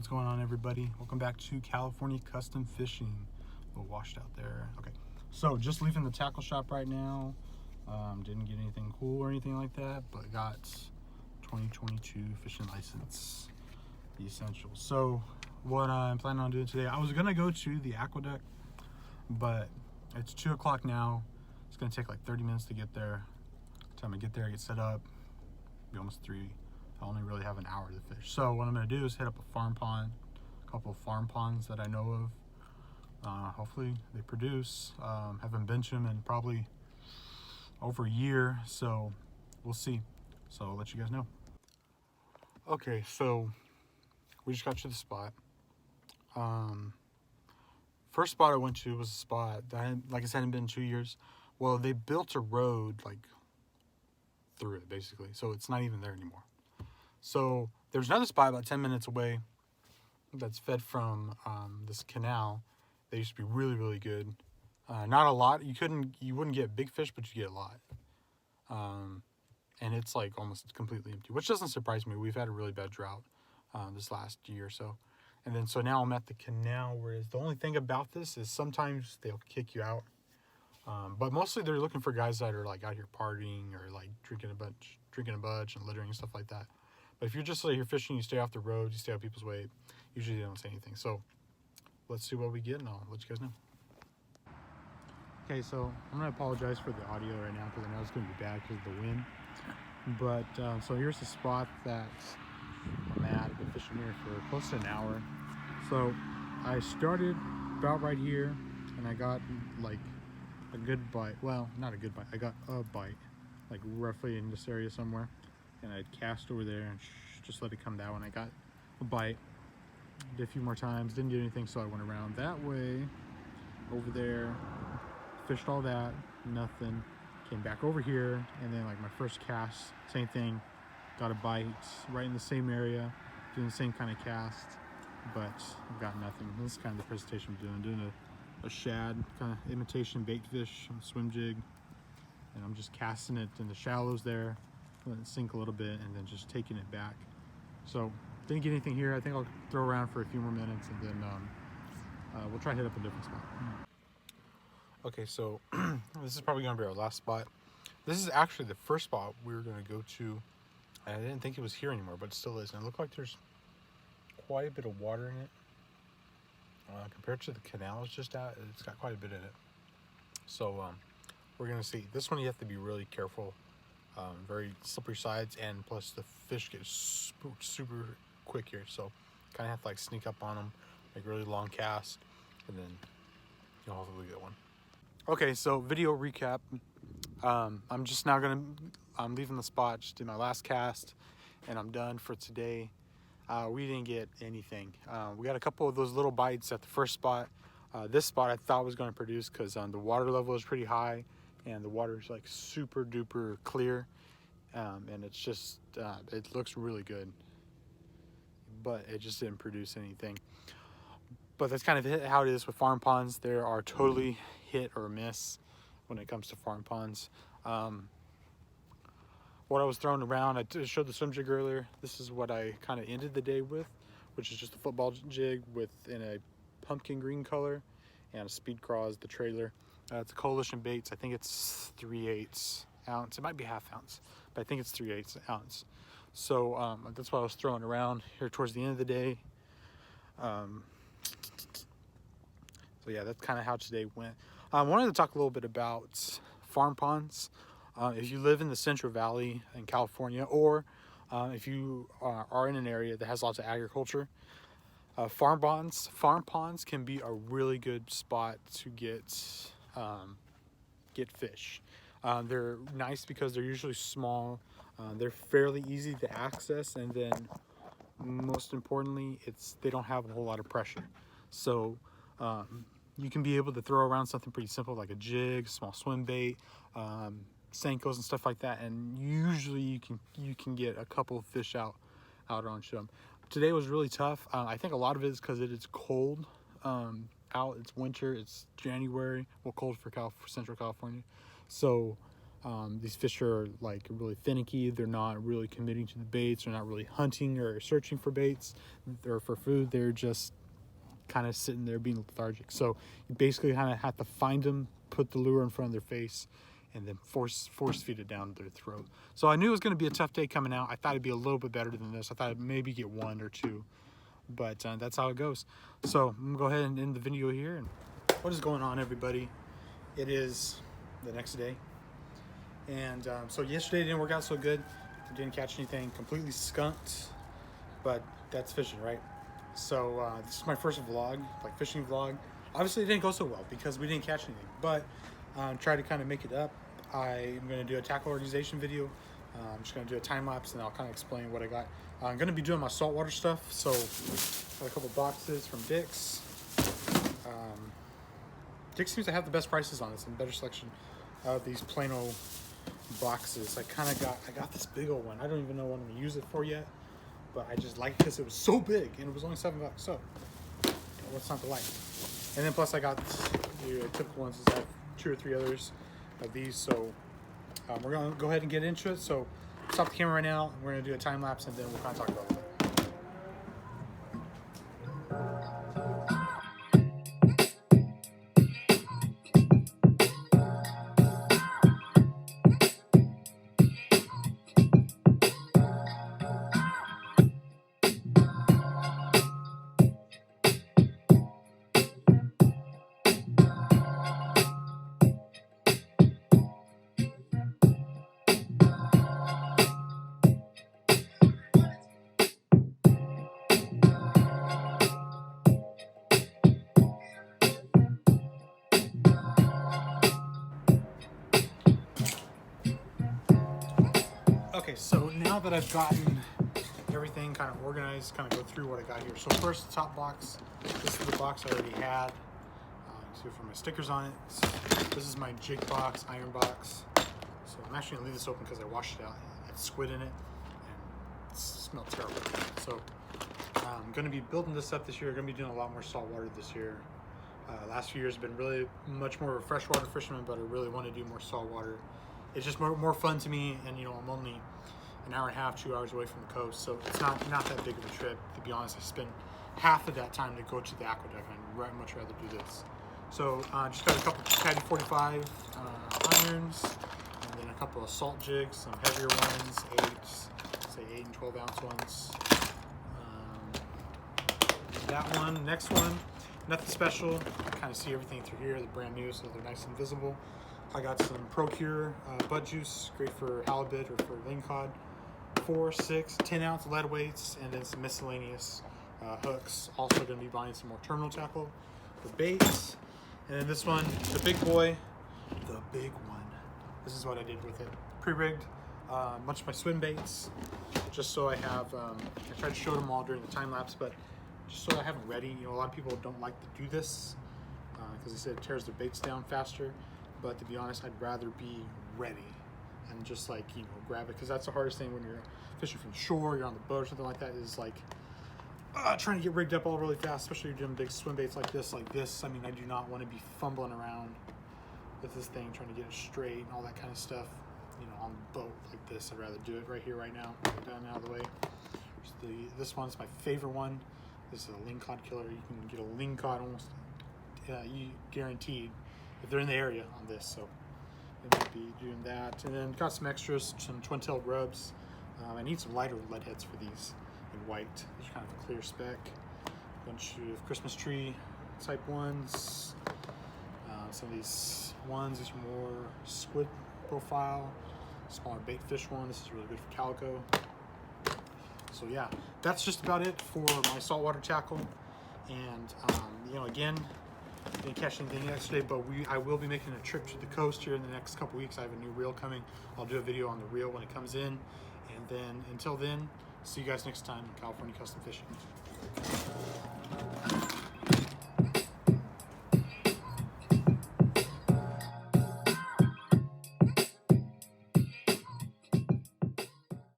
what's going on, everybody? Welcome back to California Custom Fishing. A little washed out there. Okay, so just leaving the tackle shop right now. Didn't get anything cool or anything like that, but got 2022 fishing license, the essentials. So what I'm planning on doing today, I was gonna go to the aqueduct, but it's 2 o'clock now. It's gonna take like 30 minutes to get there. By the time I get there, I get set up, be almost 3. I only really have an hour to fish. So what I'm gonna do is hit up a farm pond, a couple of farm ponds that I know of. Hopefully they produce. Haven't been to them in probably over a year, so we'll see. So I'll let you guys know. Okay, so we just got to the spot. First spot I went to was a spot that, like I said, hadn't been in 2 years. Well, they built a road like through it basically, so it's not even there anymore. So there's another spot about 10 minutes away that's fed from this canal. They used to be really, really good. Not a lot. You wouldn't get big fish, but you get a lot. And it's like almost completely empty, which doesn't surprise me. We've had a really bad drought this last year or so. And then so now I'm at the canal, whereas the only thing about this is sometimes they'll kick you out. But mostly they're looking for guys that are like out here partying or like drinking a bunch and littering and stuff like that. But if you're just like, you're fishing, you stay off the road, you stay out of people's way, usually they don't say anything. So let's see what we get and I'll let you guys know. Okay, so I'm gonna apologize for the audio right now because I know it's gonna be bad because of the wind. But so here's the spot that I'm at. I've been fishing here for close to an hour. So I started about right here and I got like a good bite. Well, not a good bite. I got a bite, like roughly in this area somewhere. And I'd cast over there and just let it come down. When I got a bite, did a few more times, didn't get anything, so I went around that way, over there, fished all that, nothing. Came back over here, and then like my first cast, same thing, got a bite right in the same area, doing the same kind of cast, but got nothing. This is kind of the presentation I'm doing a shad, kind of imitation bait fish on a swim jig, and I'm just casting it in the shallows there, letting it sink a little bit, and then just taking it back. So didn't get anything here. I think I'll throw around for a few more minutes, and then we'll try to hit up a different spot. Okay, so this is probably gonna be our last spot. This is actually the first spot we were gonna go to, and I didn't think it was here anymore, but it still is. And it looked like there's quite a bit of water in it. Compared to the canal it's just at, it's got quite a bit in it. So we're gonna see. This one you have to be really careful. Very slippery sides, and plus the fish get spooked super quick here, so kind of have to like sneak up on them, like really long cast, and then you'll hopefully get one. Okay, so video recap. I'm leaving the spot, just did my last cast, and I'm done for today. We didn't get anything. We got a couple of those little bites at the first spot. This spot I thought was going to produce because the water level is pretty high and the water is like super duper clear, and it's just it looks really good, but it just didn't produce anything. But that's kind of how it is with farm ponds. There are totally hit or miss when it comes to farm ponds. What I was throwing around, I showed the swim jig earlier. This is what I kind of ended the day with, which is just a football jig in a pumpkin green color, and a speed craw as the trailer. It's a Coalition Baits. I think it's 3/8 ounce. It might be half ounce, but I think it's 3/8 ounce. So that's what I was throwing around here towards the end of the day. So yeah, that's kind of how today went. I wanted to talk a little bit about farm ponds. If you live in the Central Valley in California, or if you are in an area that has lots of agriculture, farm ponds can be a really good spot to get fish. They're nice because they're usually small. They're fairly easy to access, and then most importantly, they don't have a whole lot of pressure. So you can be able to throw around something pretty simple like a jig, small swim bait, Senkos and stuff like that, and usually you can get a couple of fish out onto them. Today was really tough. I think a lot of it is because it is cold out. It's winter. It's January. Well, cold for Central California. So These fish are like really finicky. They're not really committing to the baits. They're not really hunting or searching for baits or for food. They're just kind of sitting there being lethargic. So you basically kind of have to find them, put the lure in front of their face, and then force feed it down their throat. So I knew it was going to be a tough day coming out. I thought it'd be a little bit better than this. I thought I'd maybe get 1 or 2, but that's how it goes. So I'm gonna go ahead and end the video here. And what is going on, everybody? It is the next day, and so yesterday didn't work out so good. I didn't catch anything, completely skunked, but that's fishing, right? So this is my first vlog, like fishing vlog. Obviously it didn't go so well because we didn't catch anything, but try to kind of make it up. I'm going to do a tackle organization video. I'm just going to do a time lapse and I'll kind of explain what I got. I'm going to be doing my saltwater stuff. So got a couple boxes from Dick's. Dick's seems to have the best prices on it, some better selection of these Plano boxes. I got this big old one. I don't even know what I'm going to use it for yet, but I just liked it because it was so big and it was only $7. So what's not to like? And then plus I got the typical ones. I have 2 or 3 others of these. So we're gonna go ahead and get into it. So stop the camera right now. We're gonna do a time lapse and then we'll kind of talk about it. Okay, so now that I've gotten everything kind of organized, kind of go through what I got here. So first, the top box. This is the box I already had. You can see for my stickers on it. This is my jig box, iron box. So I'm actually gonna leave this open because I washed it out. It had squid in it, and it smelled terrible. So I'm gonna be building this up this year. I'm gonna be doing a lot more saltwater this year. Last few years have been really much more of a freshwater fisherman, but I really want to do more saltwater. It's just more fun to me, and you know, I'm only an hour and a half, 2 hours away from the coast, so it's not that big of a trip. To be honest, I spend half of that time to go to the aqueduct, and I'd much rather do this. So just got a couple Caddy 45 irons, and then a couple of salt jigs, some heavier ones, 8s, say 8 and 12 ounce ones. That one, next one, nothing special. You can kind of see everything through here. They're brand new, so they're nice and visible. I got some Procure bud juice, great for halibut or for lingcod. 4, 6, 10 ounce lead weights, and then some miscellaneous hooks. Also going to be buying some more terminal tackle for baits. And then this one, the big boy, the big one. This is what I did with it. Pre-rigged a bunch of my swim baits, just so I have, I tried to show them all during the time lapse, but just so I have them ready. You know, a lot of people don't like to do this because they said it tears their baits down faster. But to be honest, I'd rather be ready and just like, you know, grab it, because that's the hardest thing when you're fishing from shore, you're on the boat or something like that, is like trying to get rigged up all really fast, especially if you're doing big swim baits like this. I mean, I do not want to be fumbling around with this thing, trying to get it straight and all that kind of stuff, you know, on the boat like this. I'd rather do it right here, right now, get down out of the way. This one's my favorite one. This is a lingcod killer. You can get a lingcod almost guaranteed if they're in the area on this, so I might be doing that. And then got some extras, some twin-tailed rubs. I need some lighter lead heads for these in white. These are kind of a clear spec. A bunch of Christmas tree type ones. Some of these ones, these are more squid profile. Smaller bait fish one. This is really good for calico. So yeah, that's just about it for my saltwater tackle. And you know, again, didn't catch anything yesterday, but I will be making a trip to the coast here in the next couple weeks. I have a new reel coming. I'll do a video on the reel when it comes in. And then until then, see you guys next time in California Custom Fishing.